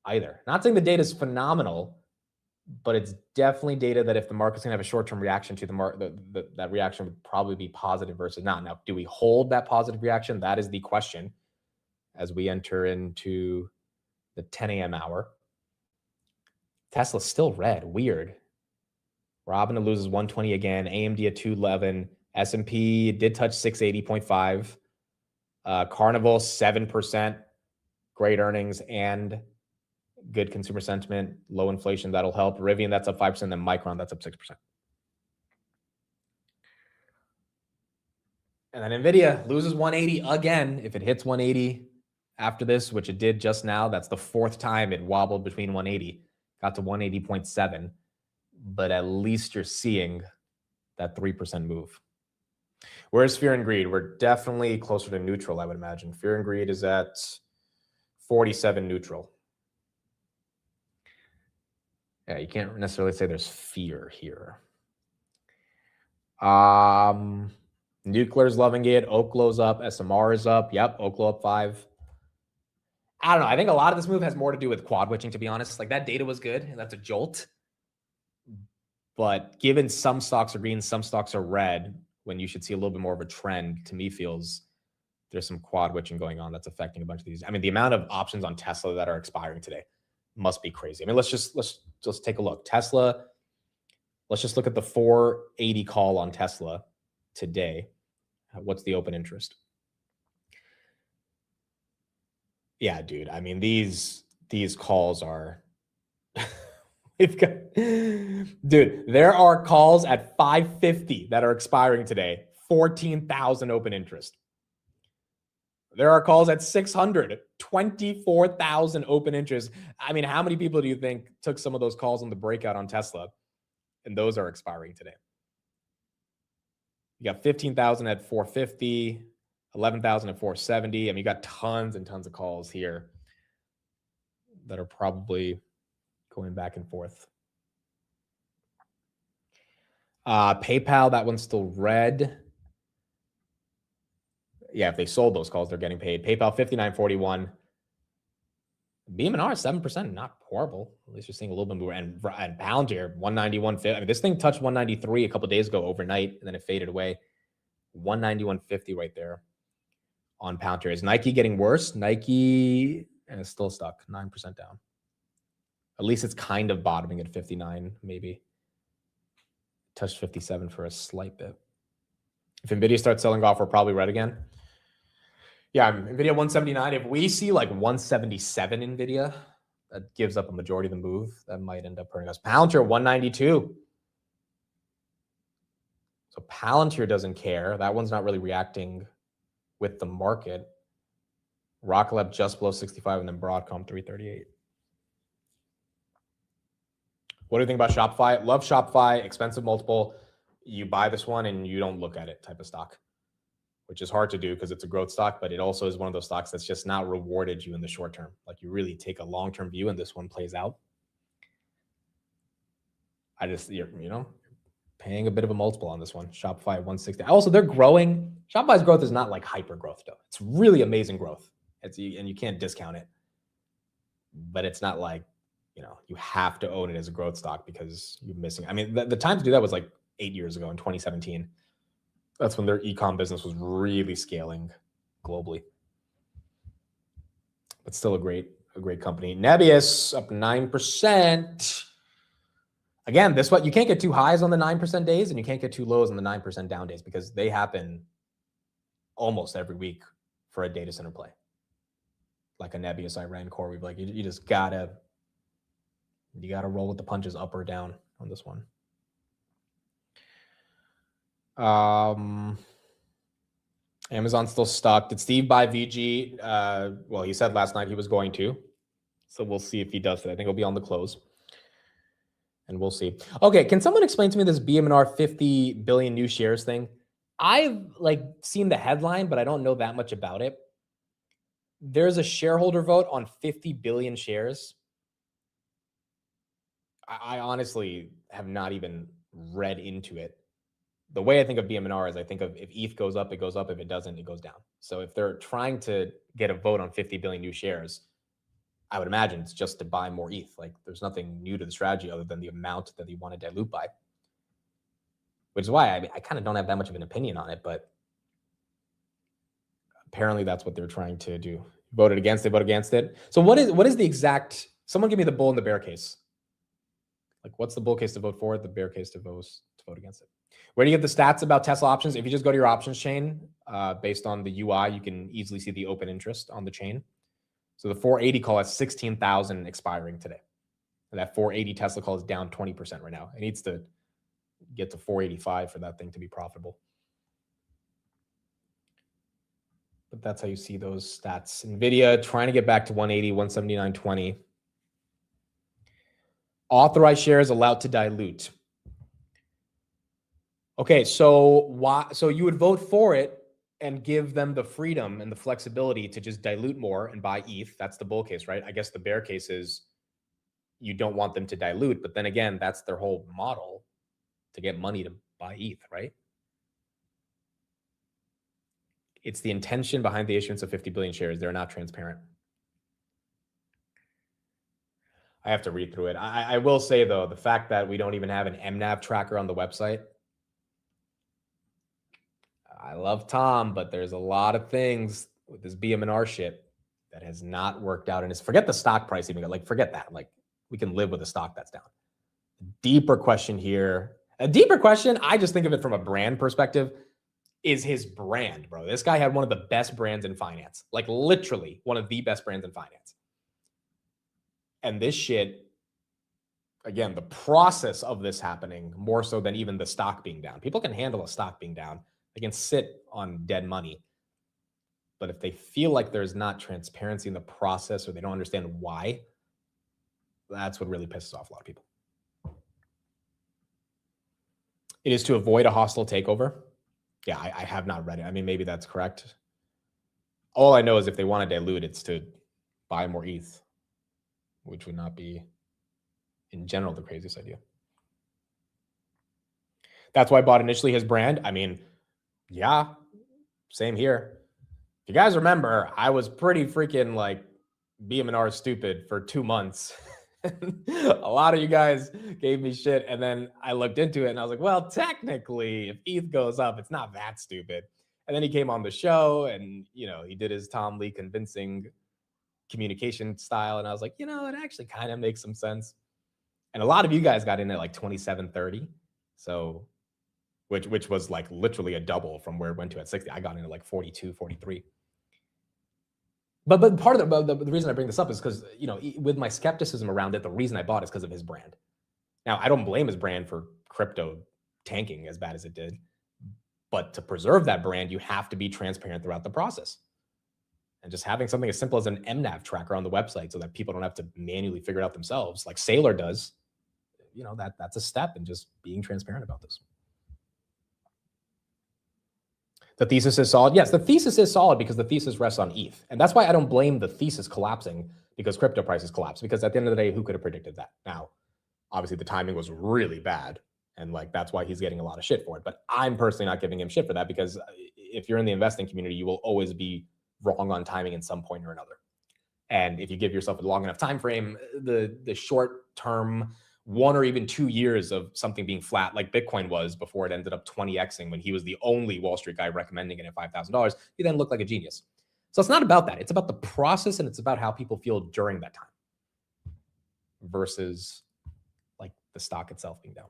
either. Not saying the data is phenomenal, but it's definitely data that if the market's gonna have a short-term reaction to the market, that reaction would probably be positive versus not. Now, do we hold that positive reaction? That is the question as we enter into the 10 a.m. hour. Tesla's still red. Weird. Robinhood loses 120 again. AMD at 211. S&P did touch 680.5. Carnival 7%. Great earnings and good consumer sentiment, low inflation, that'll help. Rivian, that's up 5%, then Micron, that's up 6%. And then NVIDIA loses 180 again. If it hits 180 after this, which it did just now, that's the 4th time it wobbled between 180, got to 180.7. But at least you're seeing that 3% move. Where's fear and greed? We're definitely closer to neutral, I would imagine. Fear and greed is at 47 neutral. Yeah, you can't necessarily say there's fear here. Nuclear's loving it. Oklo's up. SMR is up. Yep, Oklo up 5. I don't know. I think a lot of this move has more to do with quad witching, to be honest. Like, that data was good, and that's a jolt. But given some stocks are green, some stocks are red, when you should see a little bit more of a trend, to me feels there's some quad witching going on that's affecting a bunch of these. I mean, the amount of options on Tesla that are expiring today must be crazy. I mean, let's just take a look. Tesla, let's just look at the 480 call on Tesla today. What's the open interest? Yeah, dude. I mean, these calls are we've got, dude, there are calls at 550 that are expiring today. 14,000 open interest. There are calls at 600, 24,000 open interest. I mean, how many people do you think took some of those calls on the breakout on Tesla? And those are expiring today. You got 15,000 at 450, 11,470. I mean, you got tons and tons of calls here that are probably going back and forth. PayPal, that one's still red. Yeah, if they sold those calls, they're getting paid. PayPal 59.41. BMNR 7%, not horrible. At least you're seeing a little bit more. And Palantir 191.50. I mean, this thing touched 193 a couple days ago overnight, and then it faded away. 191.50 right there on Palantir. Is Nike getting worse? Nike is still stuck, 9% down. At least it's kind of bottoming at 59, maybe. Touched 57 for a slight bit. If NVIDIA starts selling off, we're probably red again. Yeah, NVIDIA 179. If we see like 177 NVIDIA, that gives up a majority of the move. That might end up hurting us. Palantir 192. So Palantir doesn't care. That one's not really reacting with the market. Rocket Lab just below 65, and then Broadcom 338. What do you think about Shopify? Love Shopify, expensive multiple. You buy this one and you don't look at it type of stock, which is hard to do because it's a growth stock, but it also is one of those stocks that's just not rewarded you in the short term. Like you really take a long-term view and this one plays out. I just, you know, paying a bit of a multiple on this one. Shopify 160. Also, they're growing. Shopify's growth is not like hyper growth though. It's really amazing growth. And you can't discount it, but it's not like, you know, you have to own it as a growth stock because you're missing. I mean, the time to do that was like 8 years ago in 2017. That's when their e-com business was really scaling globally. But still a great company. Nebius up 9%. Again, this what you can't get too highs on the 9% days and you can't get too lows on the 9% down days because they happen almost every week for a data center play. Like a Nebius Iran core, we've like you just gotta roll with the punches up or down on this one. Amazon's still stuck. Did Steve buy VG? Well, he said last night he was going to. So we'll see if he does it. I think it'll be on the close. And we'll see. Okay, can someone explain to me this BMNR 50 billion new shares thing? I've like seen the headline, but I don't know that much about it. There's a shareholder vote on 50 billion shares. I honestly have not even read into it. The way I think of BMNR is I think of if ETH goes up, it goes up. If it doesn't, it goes down. So if they're trying to get a vote on 50 billion new shares, I would imagine it's just to buy more ETH. Like there's nothing new to the strategy other than the amount that they want to dilute by. Which is why I kind of don't have that much of an opinion on it, but apparently that's what they're trying to do. Voted against, they vote against it. So what is the exact, someone give me the bull and the bear case. Like what's the bull case to vote for, the bear case to vote against it? Where do you get the stats about Tesla options? If you just go to your options chain, based on the UI, you can easily see the open interest on the chain. So the 480 call has 16,000 expiring today. And that 480 Tesla call is down 20% right now. It needs to get to 485 for that thing to be profitable. But that's how you see those stats. NVIDIA trying to get back to 180, 179.20. Authorized shares allowed to dilute. Okay, so why? So you would vote for it and give them the freedom and the flexibility to just dilute more and buy ETH. That's the bull case, right? I guess the bear case is you don't want them to dilute, but then again, that's their whole model to get money to buy ETH, right? It's the intention behind the issuance of 50 billion shares. They're not transparent. I have to read through it. I will say, though, the fact that we don't even have an MNAV tracker on the website. I love Tom, but there's a lot of things with this BMNR shit that has not worked out. And forget the stock price even. Like, forget that. Like, we can live with a stock that's down. Deeper question here. A deeper question, I just think of it from a brand perspective, is his brand, bro. This guy had one of the best brands in finance. Like, literally one of the best brands in finance. And this shit, again, the process of this happening more so than even the stock being down. People can handle a stock being down. They can sit on dead money. But if they feel like there's not transparency in the process or they don't understand why, that's what really pisses off a lot of people. It is to avoid a hostile takeover. Yeah, I have not read it. I mean, maybe that's correct. all I know is if they want to dilute, it's to buy more ETH, which would not be, in general, the craziest idea. That's why I bought initially his brand. I mean, yeah, same here. If you guys remember, I was pretty freaking like BM&R stupid for 2 months. A lot of you guys gave me shit. And then I looked into it and I was like, well, technically, if ETH goes up, it's not that stupid. And then he came on the show and, you know, he did his Tom Lee convincing communication style. And I was like, you know, it actually kind of makes some sense. And a lot of you guys got in at like 27.30. So, which was like literally a double from where it went to at 60. I got in at like 42, 43. But part of the reason I bring this up is because, you know, with my skepticism around it, the reason I bought is because of his brand. Now, I don't blame his brand for crypto tanking as bad as it did. But to preserve that brand, you have to be transparent throughout the process. And just having something as simple as an MNAV tracker on the website so that people don't have to manually figure it out themselves, like Saylor does, you know, that's a step in just being transparent about this. The thesis is solid. Yes, the thesis is solid because the thesis rests on ETH. And that's why I don't blame the thesis collapsing because crypto prices collapse. Because at the end of the day, who could have predicted that? Now, obviously the timing was really bad. And like, that's why he's getting a lot of shit for it. But I'm personally not giving him shit for that because if you're in the investing community, you will always be wrong on timing in some point or another. And if you give yourself a long enough time frame, the short term 1 or even 2 years of something being flat like Bitcoin was before it ended up 20xing when he was the only Wall Street guy recommending it at $5,000, you then look like a genius. So it's not about that. It's about the process and it's about how people feel during that time versus like the stock itself being down.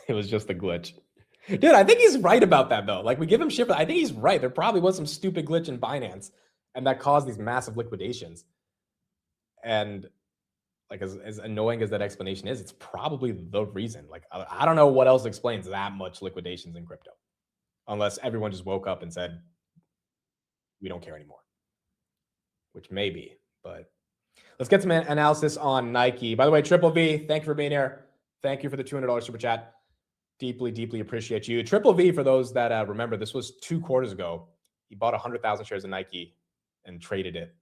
It was just a glitch. Dude, I think he's right about that though. Like we give him shit, but I think he's right. There probably was some stupid glitch in Binance and that caused these massive liquidations. And like as annoying as that explanation is, it's probably the reason. Like I don't know what else explains that much liquidations in crypto. Unless everyone just woke up and said, we don't care anymore. Which may be, but let's get some analysis on Nike. By the way, Triple V, thank you for being here. Thank you for the $200 super chat. Deeply, deeply appreciate you. Triple V, for those that remember, this was 2 quarters ago. He bought 100,000 shares of Nike and traded it.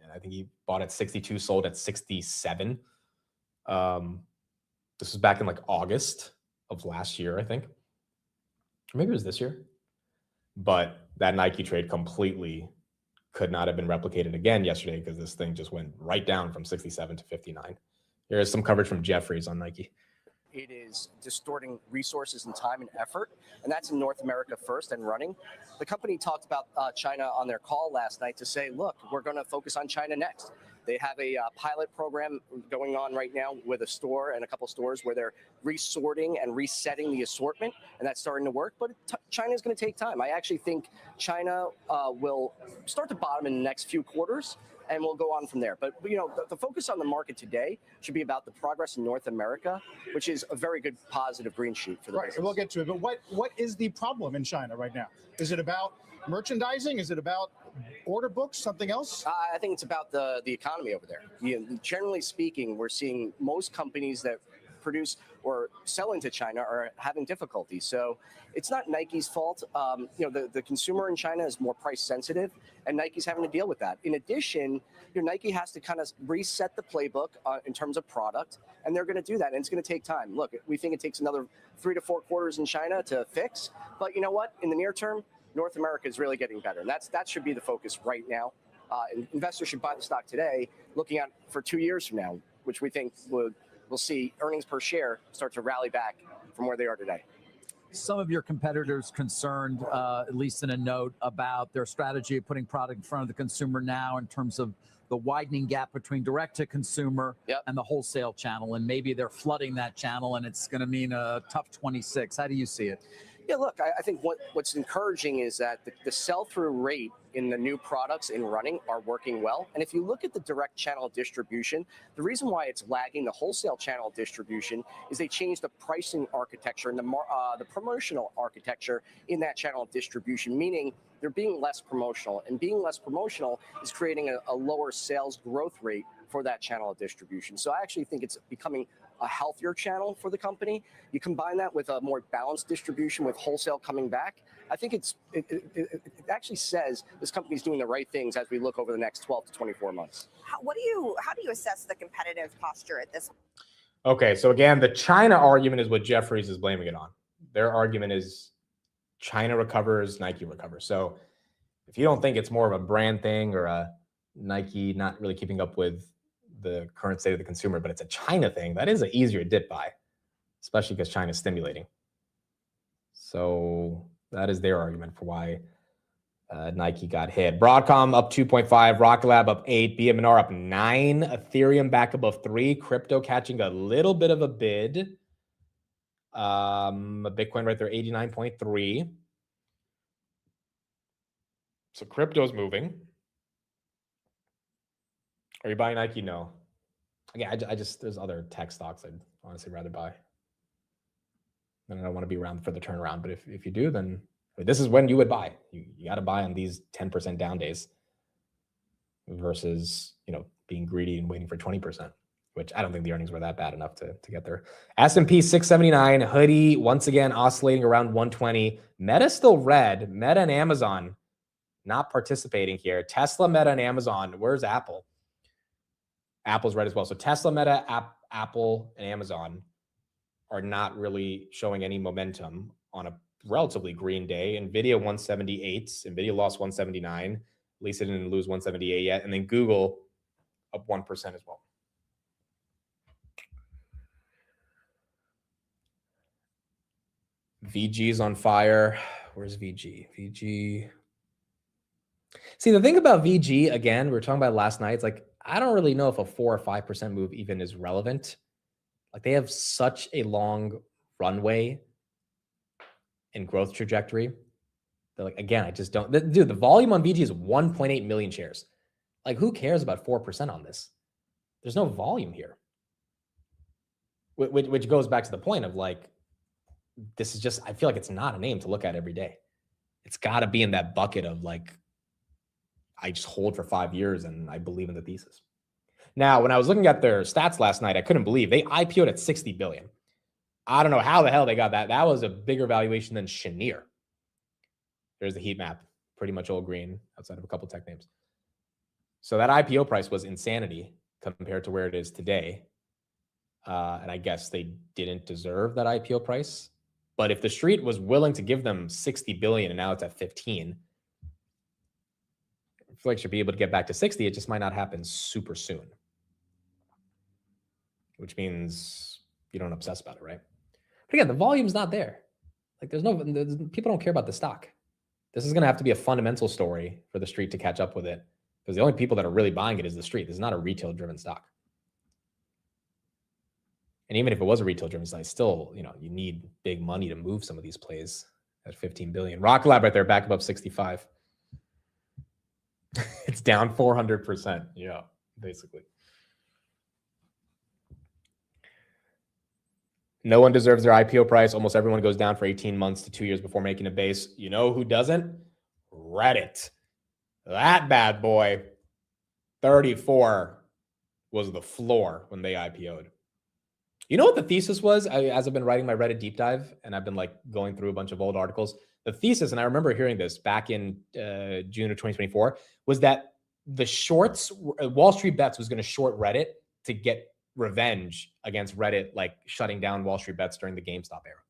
And I think he bought at 62, sold at 67. This was back in like August of last year, I think. Or maybe it was this year. But that Nike trade completely could not have been replicated again yesterday because this thing just went right down from 67 to 59. Here's some coverage from Jefferies on Nike. It is distorting resources and time and effort, and that's in North America first and running. The company talked about China on their call last night to say, look, we're going to focus on China next. They have a pilot program going on right now with a store and a couple stores where they're resorting and resetting the assortment, and that's starting to work. But China is going to take time. I actually think China will start to bottom in the next few quarters, and we'll go on from there. But, you know, the focus on the market today should be about the progress in North America, which is a very good positive green shoot for the business. Right, we'll get to it. But what is the problem in China right now? Is it about merchandising? Is it about order books, something else? I think it's about the economy over there. You know, generally speaking, we're seeing most companies that produce or sell into China are having difficulties. So it's not Nike's fault. You know, the consumer in China is more price sensitive, and Nike's having to deal with that. In addition, you know, Nike has to kind of reset the playbook in terms of product, and they're going to do that, and it's going to take time. Look, we think it takes another 3 to 4 quarters in China to fix, but you know what? In the near term, North America is really getting better, and that should be the focus right now. Investors should buy the stock today, looking at for 2 years from now, which we think we'll see earnings per share start to rally back from where they are today. Some of your competitors concerned, at least in a note, about their strategy of putting product in front of the consumer now in terms of the widening gap between direct-to-consumer and the wholesale channel, and maybe they're flooding that channel, and it's going to mean a tough 26. How do you see it? Yeah, look, I think what's encouraging is that the sell-through rate in the new products in running are working well. And if you look at the direct channel distribution, the reason why it's lagging the wholesale channel distribution is they changed the pricing architecture and the promotional architecture in that channel distribution, meaning they're being less promotional. And being less promotional is creating a lower sales growth rate for that channel of distribution. So I actually think it's becoming a healthier channel for the company. You combine that with a more balanced distribution with wholesale coming back. I think it actually says this company's doing the right things as we look over the next 12 to 24 months. How do you assess the competitive posture at this? Okay, so again, the China argument is what Jefferies is blaming it on. Their argument is China recovers, Nike recovers. So if you don't think it's more of a brand thing or a Nike not really keeping up with the current state of the consumer, but it's a China thing, that is an easier dip buy, especially because China's stimulating. So that is their argument for why Nike got hit. Broadcom up 2.5, Rocket Lab up 8, BMNR up 9, Ethereum back above 3, crypto catching a little bit of a bid. Bitcoin right there, 89.3. So crypto's moving. Are you buying Nike? No. Again, I just there's other tech stocks I'd honestly rather buy. And I don't want to be around for the turnaround. But if you do, then this is when you would buy. You got to buy on these 10% down days versus, being greedy and waiting for 20%, which I don't think the earnings were that bad enough to get there. S&P 679, hoodie, once again, oscillating around 120. Meta still red. Meta and Amazon not participating here. Tesla, Meta, and Amazon. Where's Apple? Apple's red as well. So Tesla, Meta, Apple, and Amazon are not really showing any momentum on a relatively green day. NVIDIA 178. NVIDIA lost 179. At least it didn't lose 178 yet. And then Google up 1% as well. VG's on fire. Where's VG? VG. See, the thing about VG, again, we were talking about it last night. It's like, I don't really know if a 4 or 5% move even is relevant. Like, they have such a long runway and growth trajectory. They're like, again, I just don't. Dude, the volume on VG is 1.8 million shares. Like, who cares about 4% on this? There's no volume here. Which goes back to the point of like, this is just, I feel like it's not a name to look at every day. It's got to be in that bucket of like, I just hold for 5 years and I believe in the thesis. Now, when I was looking at their stats last night, I couldn't believe they IPO'd at 60 billion. I don't know how the hell they got that. That was a bigger valuation than Cheniere. There's the heat map, pretty much all green outside of a couple tech names. So that IPO price was insanity compared to where it is today. And I guess they didn't deserve that IPO price. But if the street was willing to give them 60 billion and now it's at 15, I feel like should be able to get back to 60. It just might not happen super soon, which means you don't obsess about it, right? But again, the volume's not there. Like people don't care about the stock. This is going to have to be a fundamental story for the street to catch up with it, because the only people that are really buying it is the street. This is not a retail driven stock. And even if it was a retail driven stock, still, you need big money to move some of these plays at 15 billion. Rocket Lab right there, back above 65. It's down 400%. Yeah, basically. No one deserves their IPO price. Almost everyone goes down for 18 months to 2 years before making a base. You know who doesn't? Reddit. That bad boy. 34 was the floor when they IPO'd. You know what the thesis was? As I've been writing my Reddit deep dive, and I've been like going through a bunch of old articles, the thesis, and I remember hearing this back in June of 2024, was that the shorts, Wall Street Bets was going to short Reddit to get revenge against Reddit, like shutting down Wall Street Bets during the GameStop era.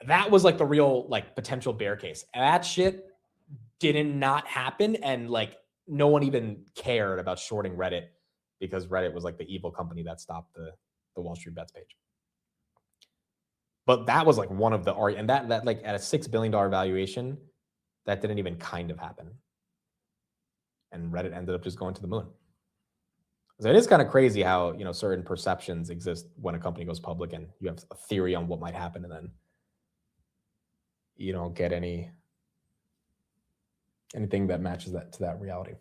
That was like the real like potential bear case. That shit did not happen, and like no one even cared about shorting Reddit because Reddit was like the evil company that stopped the Wall Street Bets page. But that was like one of the, and that like at a $6 billion valuation, that didn't even kind of happen. And Reddit ended up just going to the moon. So it is kind of crazy how, certain perceptions exist when a company goes public and you have a theory on what might happen and then you don't get anything that matches that to that reality.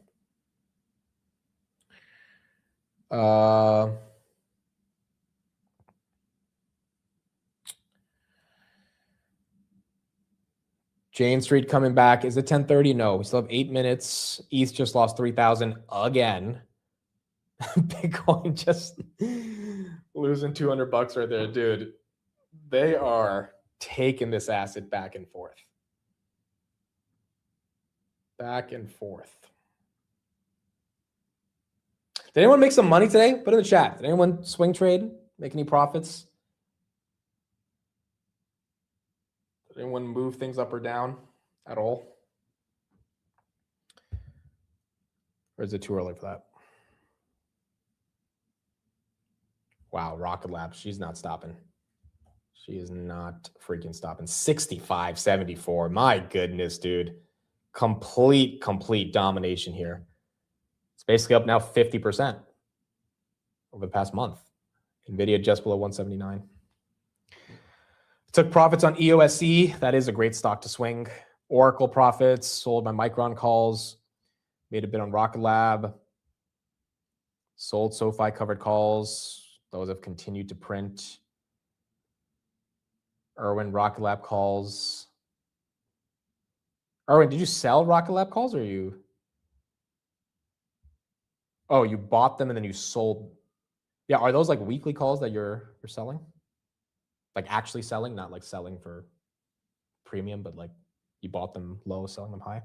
Jane Street coming back. Is it 10:30? No, we still have 8 minutes. ETH just lost 3,000 again. Bitcoin just Losing $200 right there, dude. They are taking this asset back and forth. Back and forth. Did anyone make some money today? Put in the chat. Did anyone swing trade? Make any profits? Did anyone move things up or down at all? Or is it too early for that? Wow, Rocket Lab, she's not stopping. She is not freaking stopping. 65.74. My goodness, dude. Complete domination here. It's basically up now 50% over the past month. NVIDIA just below 179. Took profits on EOSC. That is a great stock to swing. Oracle profits, sold my Micron calls. Made a bit on Rocket Lab. Sold SoFi covered calls. Those have continued to print. Irwin, Rocket Lab calls. Irwin, did you sell Rocket Lab calls or you? Oh, you bought them and then you sold. Yeah, are those like weekly calls that you're selling? Like actually selling, not like selling for premium, but like you bought them low, selling them high?